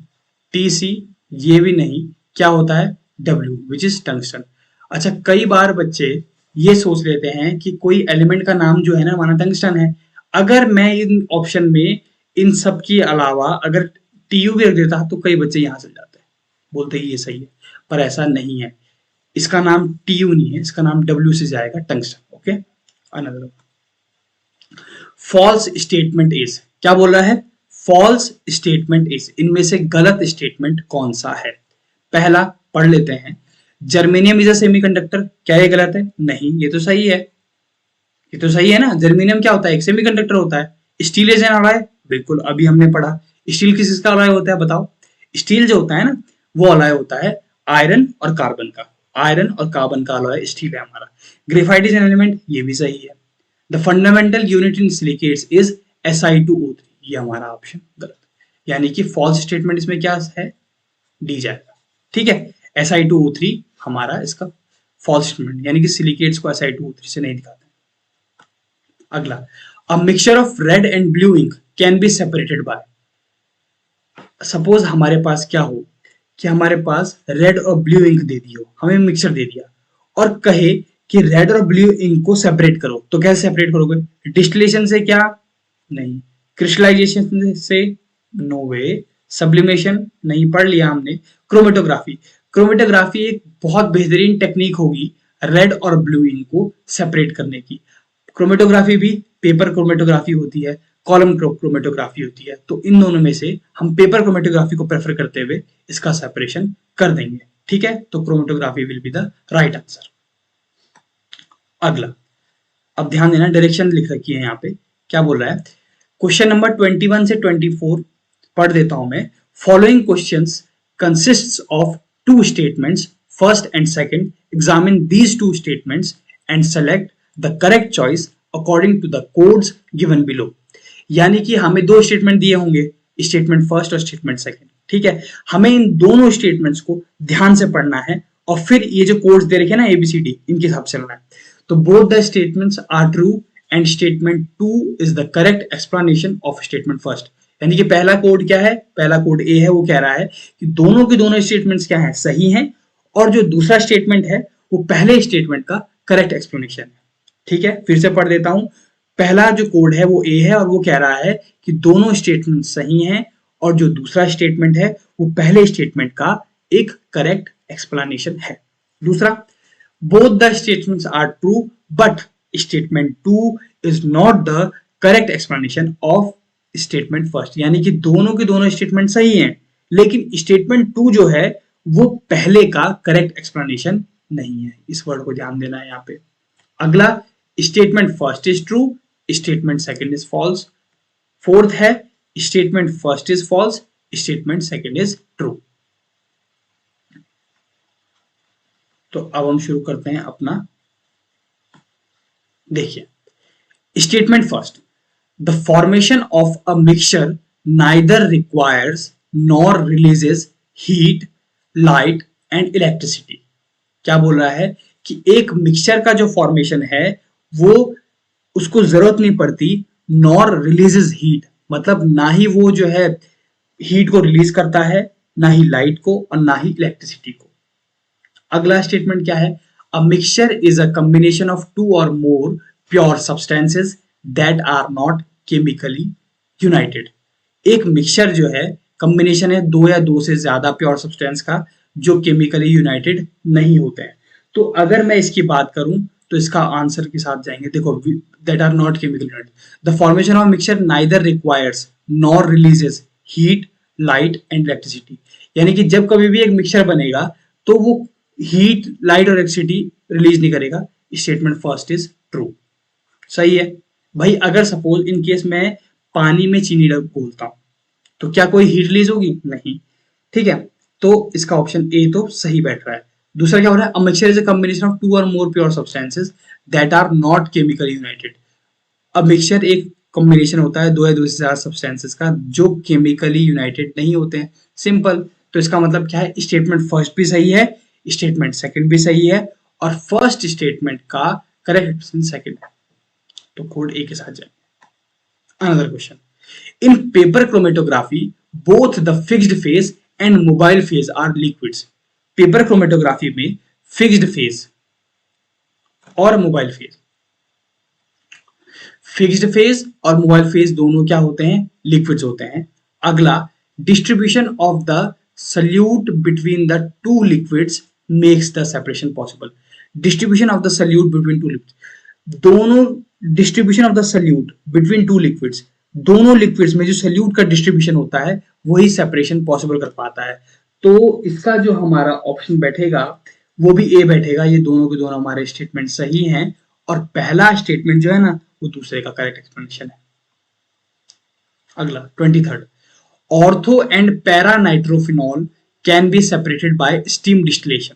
टी सी ये भी नहीं, क्या होता है डब्ल्यू विच इज टंगस्टन। अच्छा, कई बार बच्चे ये सोच लेते हैं कि कोई एलिमेंट का नाम जो है ना माना टंगस्टन है, अगर मैं इन ऑप्शन में इन सब के अलावा अगर टी यू भी रख देता तो कई बच्चे यहाँ चल जाते हैं, बोलते ही ये सही है, पर ऐसा नहीं है। इसका नाम टी यू नहीं है, इसका नाम डब्ल्यू से जाएगा, tungsten. Okay, another, false statement is, क्या बोल रहा है, फॉल्स स्टेटमेंट इज, इनमें से गलत स्टेटमेंट कौन सा है। पहला पढ़ लेते हैं, जर्मेनियम इज अ सेमीकंडक्टर, क्या ये गलत है, नहीं, ये तो सही है, ये तो सही है ना, जर्मेनियम क्या होता है, एक सेमीकंडक्टर होता है। स्टील इज एन अलॉय, बिल्कुल अभी हमने पढ़ा, स्टील किस किसका अलॉय होता है बताओ, स्टील जो होता है ना वो अलॉय होता है आयरन और कार्बन का, आयरन और कार्बन का अलॉय स्टील है हमारा। ग्रेफाइट इज एन एलिमेंट, ये भी सही है। The fundamental unit in silicates is Si2O3, ये हमारा ऑप्शन गलत, यानी कि फॉल्स स्टेटमेंट इसमें क्या है, डी जाएगा। ठीक है, Si2O3 हमारा इसका फॉल्स स्टेटमेंट, यानी कि सिलिकेट्स को Si2O3 से नहीं दिखाते। अगला, a mixture of red and blue ink can be separated by, suppose हमारे पास क्या हो कि हमारे पास रेड और ब्लू इंक दे दी हो, हमें मिक्सचर दे दिया और कहे कि रेड और ब्लू इंक को सेपरेट करो, तो कैसे सेपरेट करोगे, डिस्टिलेशन से क्या, नहीं, क्रिस्टलाइजेशन से, नो वे, सब्लिमेशन नहीं, पढ़ लिया हमने, क्रोमेटोग्राफी, क्रोमेटोग्राफी एक बहुत बेहतरीन टेक्निक होगी रेड और ब्लू इंक को सेपरेट करने की। क्रोमेटोग्राफी भी पेपर क्रोमेटोग्राफी होती है, कॉलम क्रोमेटोग्राफी होती है, तो इन दोनों में से हम पेपर क्रोमेटोग्राफी को प्रेफर करते हुए इसका सेपरेशन कर देंगे। ठीक है, तो chromatography will be the right answer. अगला, अब ध्यान देना, डायरेक्शन लिख रखी है यहाँ पे, क्या बोल रहा है, क्वेश्चन नंबर 21 से 24 पढ़ देता हूं मैं। Following questions consists of two statements, first and second, examine these two statements and select the correct choice according to the codes given below. यानी कि हमें दो स्टेटमेंट दिए होंगे, स्टेटमेंट फर्स्ट और स्टेटमेंट सेकंड। ठीक है, हमें इन दोनों स्टेटमेंट्स को ध्यान से पढ़ना है और फिर ये जो कोड्स दे रखे हैं ना एबीसीडी, इनके हिसाब से चलना है। तो both the statements are true and statement 2 is the correct explanation of statement first. यानी कि पहला कोड क्या है, पहला कोड ए है, वो कह रहा है कि दोनों के दोनों स्टेटमेंट्स क्या है, सही हैं, और जो दूसरा स्टेटमेंट है वो पहले स्टेटमेंट का करेक्ट एक्सप्लेनेशन है। ठीक है, फिर से पढ़ देता हूं, पहला जो कोड है वो ए है और वो कह रहा है कि दोनों स्टेटमेंट सही हैं और जो दूसरा स्टेटमेंट है वो पहले स्टेटमेंट का एक करेक्ट एक्सप्लेनेशन है। दूसरा, both the statements are true but statement 2 is not the correct explanation of statement first. यानी कि दोनों के दोनों स्टेटमेंट सही हैं लेकिन स्टेटमेंट 2 जो है वो पहले का करेक्ट एक्सप्लेनेशन नहीं है। इस वर्ड को ध्यान देना है यहाँ पे। अगला, statement first is true, statement second is false. Fourth है, statement first is false, statement second is true. तो अब हम शुरू करते हैं अपना। देखिए, statement first, the formation of a mixture neither requires nor releases heat, light and electricity. क्या बोल रहा है कि एक मिक्सचर का जो फॉर्मेशन है वो उसको जरूरत नहीं पड़ती नॉर रिलीजेस हीट, मतलब ना ही वो जो है हीट को रिलीज करता है, ना ही लाइट को और ना ही इलेक्ट्रिसिटी को। अगला स्टेटमेंट क्या है, a mixture is a combination of two or more pure substances that are not chemically united. एक मिक्सचर जो है कॉम्बिनेशन है दो या दो से ज्यादा प्योर सब्सटेंस का जो केमिकली यूनाइटेड नहीं होते हैं। तो अगर मैं इसकी बात करूं तो इसका आंसर के साथ जाएंगे, देखो, that are not chemical united. The formation of mixture neither requires nor releases heat, light and electricity. यानी कि जब कभी भी एक मिक्सचर बनेगा तो वो हीट, लाइट और इलेक्ट्रिसिटी रिलीज नहीं करेगा। स्टेटमेंट फर्स्ट इज ट्रू, सही है भाई। अगर सपोज इन केस मैं पानी में चीनी घोलता हूं तो क्या कोई हीट रिलीज होगी, नहीं। ठीक है, तो इसका ऑप्शन ए तो सही बैठ रहा है। दूसरा क्या हो रहा है, a mixture is a combination of two or more pure substances that are not chemically united. अब मिक्सचर एक कॉम्बिनेशन होता है दो या दो से ज्यादा सब्सटेंसेस का जो केमिकली यूनाइटेड नहीं होते हैं। सिंपल। तो इसका मतलब क्या है, स्टेटमेंट फर्स्ट भी सही है, स्टेटमेंट सेकंड भी सही है, और फर्स्ट स्टेटमेंट का करेक्ट ऑप्शन सेकंड है। तो कोड ए के साथ जाए। Another question, in paper chromatography both the fixed phase and mobile phase are liquids. Paper chromatography में फिक्स्ड फेज और मोबाइल फेज, फिक्स्ड फेज और मोबाइल फेज दोनों क्या होते हैं, लिक्विड्स होते हैं। अगला, distribution of the solute between the two liquids makes the separation possible. Distribution of the solute between two liquids, दोनों distribution of the solute between two liquids, दोनों लिक्विड्स में जो सल्यूट का डिस्ट्रीब्यूशन होता है वही सेपरेशन पॉसिबल कर पाता है। तो इसका जो हमारा ऑप्शन बैठेगा वो भी ए बैठेगा। ये दोनों के दोनों हमारे स्टेटमेंट सही हैं, और पहला स्टेटमेंट जो है ना वो दूसरे का करेक्ट एक्सप्लेनेशन है। अगला 23rd, ortho and para nitrophenol can be separated bye steam distillation.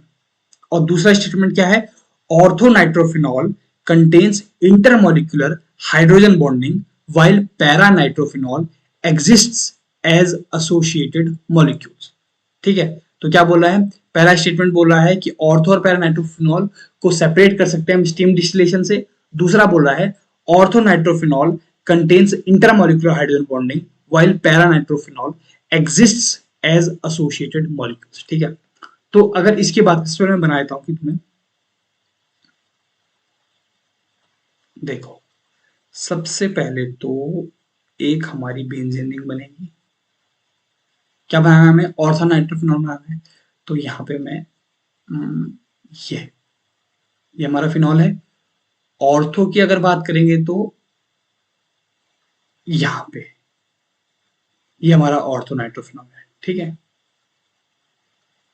और दूसरा स्टेटमेंट क्या है, ortho nitrophenol contains intermolecular hydrogen bonding while para nitrophenol exists as associated molecules। ठीक है, तो क्या बोल रहा है, पहला स्टेटमेंट बोल रहा है कि ऑर्थो और पैरा नाइट्रोफिनॉल को सेपरेट कर सकते हैं हम स्टीम डिस्टिलेशन से। दूसरा बोल रहा है ortho nitrophenol contains intermolecular hydrogen bonding while para nitrophenol exists as associated molecules। ठीक है, तो अगर इसकी बात इस मैं बना देता हूं कि तुम्हें देखो, सबसे पहले तो एक हमारी बेंजीन रिंग बनेगी। क्या बनाना है हमें, ऑर्थो नाइट्रोफिनॉल बनाना है। तो यहाँ पे मैं ये हमारा फिनॉल है। ऑर्थो की अगर बात करेंगे तो यहाँ पे ये हमारा ऑर्थो नाइट्रोफिनॉल है। ठीक है,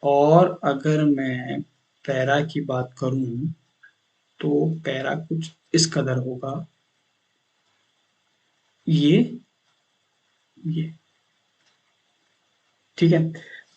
और अगर मैं पैरा की बात करूं तो पैरा कुछ इस कदर होगा, ये ठीक है।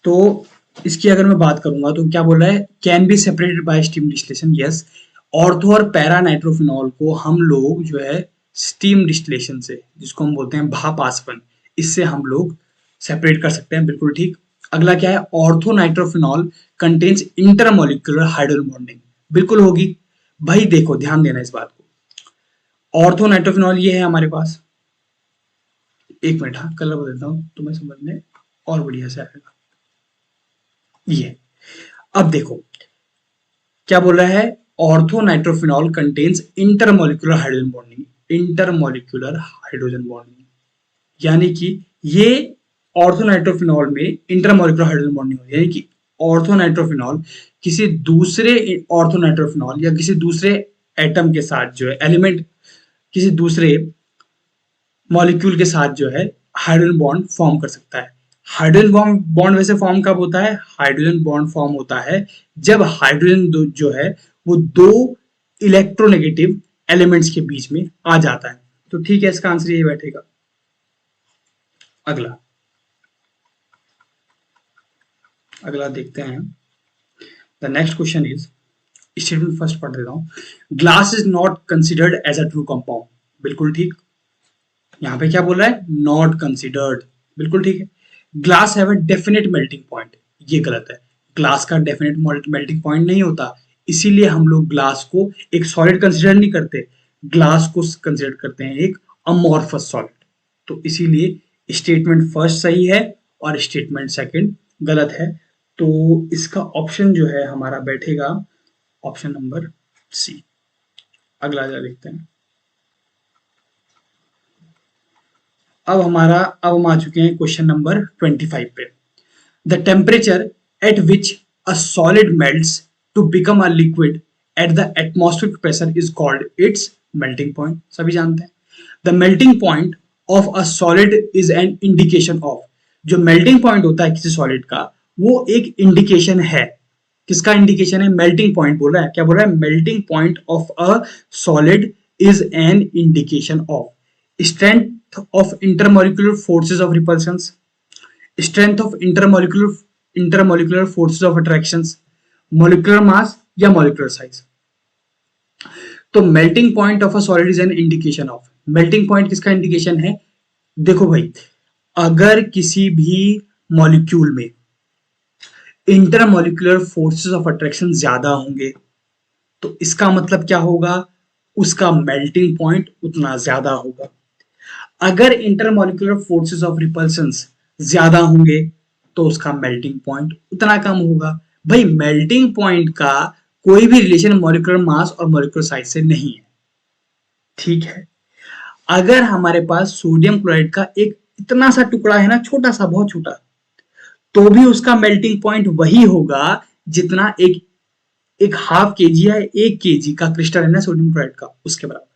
तो इसकी अगर मैं बात करूंगा तो क्या बोल रहा है, can be separated bye steam distillation. Yes, ortho और पैरा नाइट्रोफिनॉल को हम लोग जो है स्टीम डिस्टिलेशन से, जिसको हम बोलते हैं भाप आसवन, इससे हम लोग सेपरेट कर सकते हैं। बिल्कुल ठीक। अगला क्या है, ortho nitrophenol contains intermolecular hydrogen bonding. बिल्कुल होगी भाई, देखो ध्यान देना इस बात को। ऑर्थो नाइट्रोफिनॉल ये है हमारे पास, एक मिनट हाँ कलर बदलता हूँ तुम्हें समझने और बढ़िया से आएगा। ये अब देखो क्या बोल रहा है, ortho nitrophenol contains intermolecular hydrogen bonding, intermolecular hydrogen bonding, यानी कि ये ऑर्थो नाइट्रोफिनॉल में इंटरमोलिकुलर हाइड्रोजन बॉन्डिंग हो, यानी कि ऑर्थो नाइट्रोफिनॉल किसी दूसरे ऑर्थो नाइट्रोफिनॉल या किसी दूसरे एटम के साथ जो है एलिमेंट, किसी दूसरे मॉलिक्यूल के साथ जो है हाइड्रोजन बॉन्ड फॉर्म कर सकता है। हाइड्रोजन बॉन्ड वैसे फॉर्म कब होता है, हाइड्रोजन बॉन्ड फॉर्म होता है जब हाइड्रोजन जो है वो दो इलेक्ट्रोनेगेटिव एलिमेंट्स के बीच में आ जाता है। तो ठीक है, इसका आंसर यही बैठेगा। अगला अगला देखते हैं। The next question is, statement first पढ़ देता हूं। Glass is not considered as a true compound. बिल्कुल ठीक। यहाँ पे क्या बोल रहा है, नॉट कंसिडर्ड। बिल्कुल ठीक है। Glass have a definite melting point. ये गलत है, ग्लास का डेफिनेट मेल्टिंग पॉइंट नहीं होता, इसीलिए हम लोग ग्लास को एक सॉलिड कंसिडर नहीं करते, ग्लास को कंसिडर करते हैं एक अमॉर्फस सॉलिड। तो इसीलिए स्टेटमेंट फर्स्ट सही है और स्टेटमेंट सेकंड गलत है। तो इसका ऑप्शन जो है हमारा बैठेगा ऑप्शन नंबर सी। अगला देखते हैं। अब हम आ चुके हैं क्वेश्चन नंबर 25 पे। The temperature at which a solid melts to become a liquid at the atmospheric pressure is called its melting point. सभी जानते हैं। The melting point of a solid is an indication of. जो melting point होता है किसी solid का वो एक इंडिकेशन है। किसका इंडिकेशन है, मेल्टिंग पॉइंट बोल रहा है। क्या बोल रहा है, melting point of a solid is an indication of strength of intermolecular forces of repulsions, strength of intermolecular forces of attractions, molecular mass या मॉलिक्यूलर साइज। तो melting point of a solid is an indication of, melting point किसका indication है? देखो भाई, अगर किसी भी molecule में इंटरमॉलिक्यूलर फोर्सेस ऑफ अट्रैक्शन ज्यादा होंगे तो इसका मतलब क्या होगा? उसका मेल्टिंग पॉइंट उतना ज्यादा होगा। अगर इंटरमॉलिक्यूलर फोर्सेस ऑफ रिपल्शन ज्यादा होंगे तो उसका मेल्टिंग पॉइंट उतना कम होगा। भाई मेल्टिंग पॉइंट का कोई भी रिलेशन मॉलिक्यूलर मास और मॉलिक्यूलर साइज से नहीं है, ठीक है। अगर हमारे पास सोडियम क्लोराइड का एक इतना सा टुकड़ा है ना, छोटा सा, बहुत छोटा, तो भी उसका मेल्टिंग पॉइंट वही होगा जितना एक एक हाफ केजी या 1 केजी का क्रिस्टल है ना सोडियम क्लोराइड का, उसके बराबर।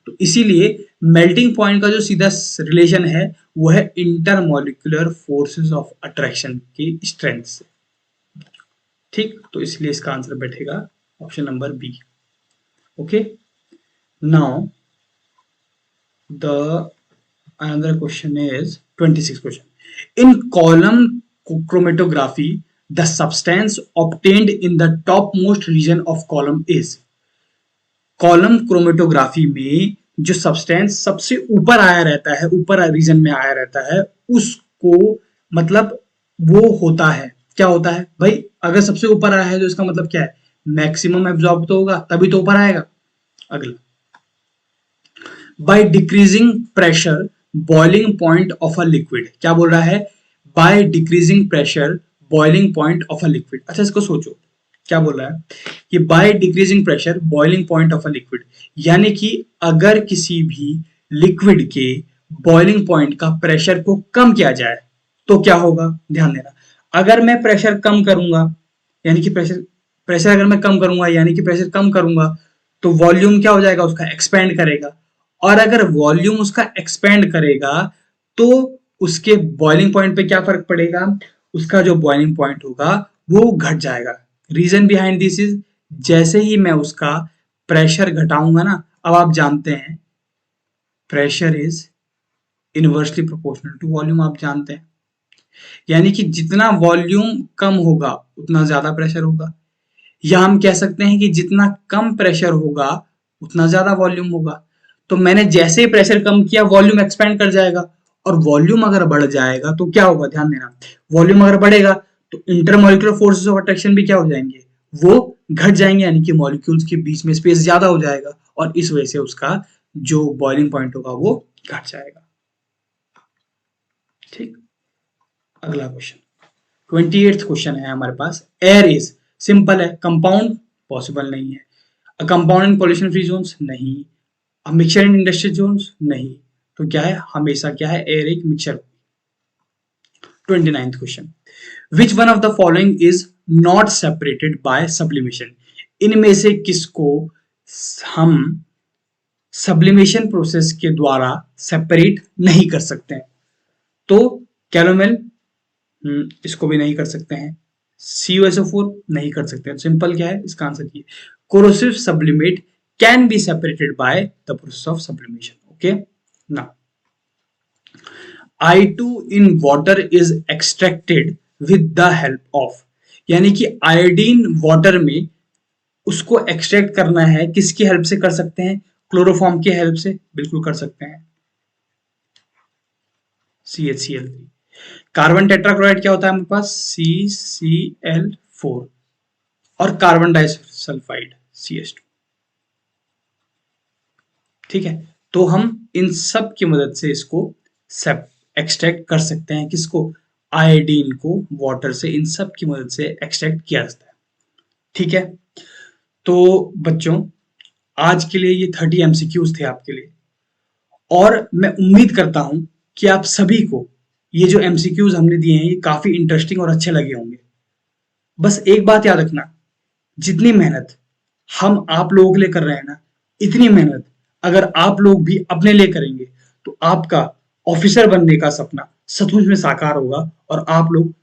तो इसीलिए मेल्टिंग पॉइंट का जो सीधा रिलेशन है वो है इंटरमॉलिक्यूलर फोर्सेस ऑफ अट्रैक्शन की स्ट्रेंथ से, ठीक। तो इसलिए इसका आंसर बैठेगा option number B. Okay, now the another question is 26 question. In column chromatography, the substance obtained in the topmost region of column is, column chromatography में जो substance सबसे ऊपर आया रहता है, ऊपर रीजन में आया रहता है, उसको मतलब वो होता है, क्या होता है भाई? अगर सबसे ऊपर आया है तो इसका मतलब क्या है? मैक्सिमम एब्जॉर्ब तो होगा तभी तो ऊपर आएगा। अगला, by decreasing pressure boiling point of a liquid, क्या बोल रहा है? By decreasing pressure boiling point of a liquid. अच्छा इसको सोचो, क्या बोल रहा है कि by decreasing pressure boiling point of a liquid, यानी कि अगर किसी भी लिक्विड के बॉइलिंग पॉइंट का प्रेशर को कम किया जाए तो क्या होगा? ध्यान देना, अगर मैं प्रेशर कम करूंगा यानी कि प्रेशर प्रेशर अगर मैं कम करूंगा यानी कि प्रेशर कम करूंगा तो वॉल्यूम क्या हो जाएगा? उसका एक्सपेंड करेगा। और अगर वॉल्यूम उसका एक्सपेंड करेगा तो उसके बॉइलिंग पॉइंट पे क्या फर्क पड़ेगा? उसका जो बॉइलिंग पॉइंट होगा वो घट जाएगा। रीजन बिहाइंड दिस इज, जैसे ही मैं उसका प्रेशर घटाऊंगा ना, अब आप जानते हैं pressure is inversely proportional to volume, आप जानते हैं, यानी कि जितना वॉल्यूम कम होगा उतना ज्यादा प्रेशर होगा, या हम कह सकते हैं कि जितना कम प्रेशर होगा उतना ज्यादा वॉल्यूम होगा। तो मैंने जैसे ही प्रेशर कम किया वॉल्यूम एक्सपेंड कर जाएगा, और वॉल्यूम अगर बढ़ जाएगा तो क्या होगा? ध्यान देना, वॉल्यूम अगर बढ़ेगा तो इंटरमॉलिक्यूलर फोर्सेस ऑफ अट्रैक्शन भी क्या हो जाएंगे? वो घट जाएंगे, यानी कि मॉलिक्यूल्स के बीच में स्पेस ज्यादा हो जाएगा और इस वजह से उसका जो बॉइलिंग पॉइंट होगा वो घट जाएगा, ठीक। अगला क्वेश्चन 28th क्वेश्चन है हमारे पास। एयर इज, सिंपल है, कंपाउंड पॉसिबल नहीं है। A compound in pollution free zones, नहीं। A mixture in industrial zones, नहीं। तो क्या है? हमेशा क्या है? एयर एक mixture. 29th question, which one of the following is not separated by sublimation, इनमें से किसको हम सब्लिमेशन प्रोसेस के द्वारा सेपरेट नहीं कर सकते हैं? तो कैलोमेल, इसको भी नहीं कर सकते हैं। CuSO4 नहीं कर सकते हैं। सिंपल क्या है इसका आंसर? ये corrosive sublimate can be separated by the process of sublimation. Okay, now I2 in water is extracted with the help of, यानी कि आयोडीन वाटर में उसको एक्सट्रैक्ट करना है, किसकी हेल्प से कर सकते हैं? क्लोरोफॉर्म की हेल्प से, बिल्कुल कर सकते हैं। CHCl3। कार्बन टेट्राक्लोराइड क्या होता है हमारे पास? CCl4। और कार्बन डाइसल्फाइड CH2, ठीक है। तो हम इन सब की मदद से इसको एक्सट्रैक्ट कर सकते हैं। किसको? आयोडीन को वाटर से इन सब की मदद से एक्सट्रैक्ट किया जाता है, ठीक है। तो बच्चों आज के लिए ये 30 MCQs थे आपके लिए, और मैं उम्मीद करता हूं कि आप सभी को ये जो MCQs हमने दिए हैं ये काफी इंटरेस्टिंग और अच्छे लगे होंगे। बस एक बात याद रखना, जितनी मेहनत हम आप लोगों के लिए कर रहे हैं ना, इतनी मेहनत अगर आप लोग भी अपने लिए करेंगे तो आपका ऑफिसर बनने का सपना सचमुच में साकार होगा और आप लोग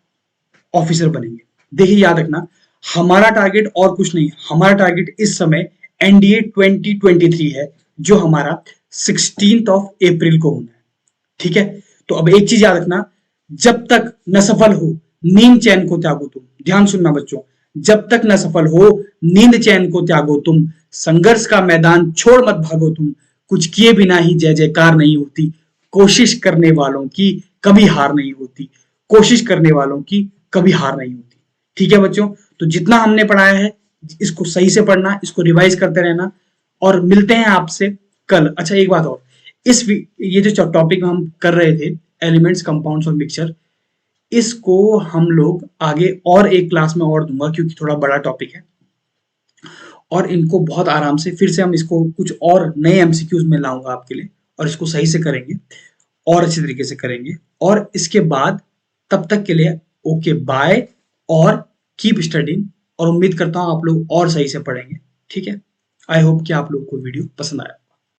ऑफिसर बनेंगे। देखिए याद रखना, हमारा टारगेट और कुछ नहीं, हमारा टारगेट इस समय NDA 2023 है, जो हमारा 16 अप्रैल को होना है, ठीक है। तो अब एक चीज याद रखना, जब तक न सफल हो नींद चैन को त्यागो तुम। ध्यान सुनना बच्चों, जब तक न सफल हो नींद चैन को त्यागो तुम, संघर्ष का मैदान छोड़ मत भागो तुम, कुछ किए बिना ही जय जयकार नहीं होती, कोशिश करने वालों की कभी हार नहीं होती, कोशिश करने वालों की कभी हार नहीं होती। ठीक है बच्चों, तो जितना हमने पढ़ाया है इसको सही से पढ़ना, इसको रिवाइज करते रहना और मिलते हैं आपसे कल। अच्छा एक बात और, ये जो टॉपिक हम कर रहे थे एलिमेंट्स, कंपाउंड्स और मिक्सचर, इसको हम लोग आगे और एक क्लास में और दूंगा क्योंकि थोड़ा बड़ा टॉपिक है और इनको बहुत आराम से फिर से हम इसको कुछ और नए एमसीक्यूज में लाऊंगा आपके लिए और इसको सही से करेंगे और अच्छी तरीके से करेंगे। और इसके बाद तब तक के लिए ओके बाय और कीप स्टडिंग, और उम्मीद करता हूं आप लोग और सही से पढ़ेंगे। ठीक है, आई होप कि आप लोगों को वीडियो पसंद आया।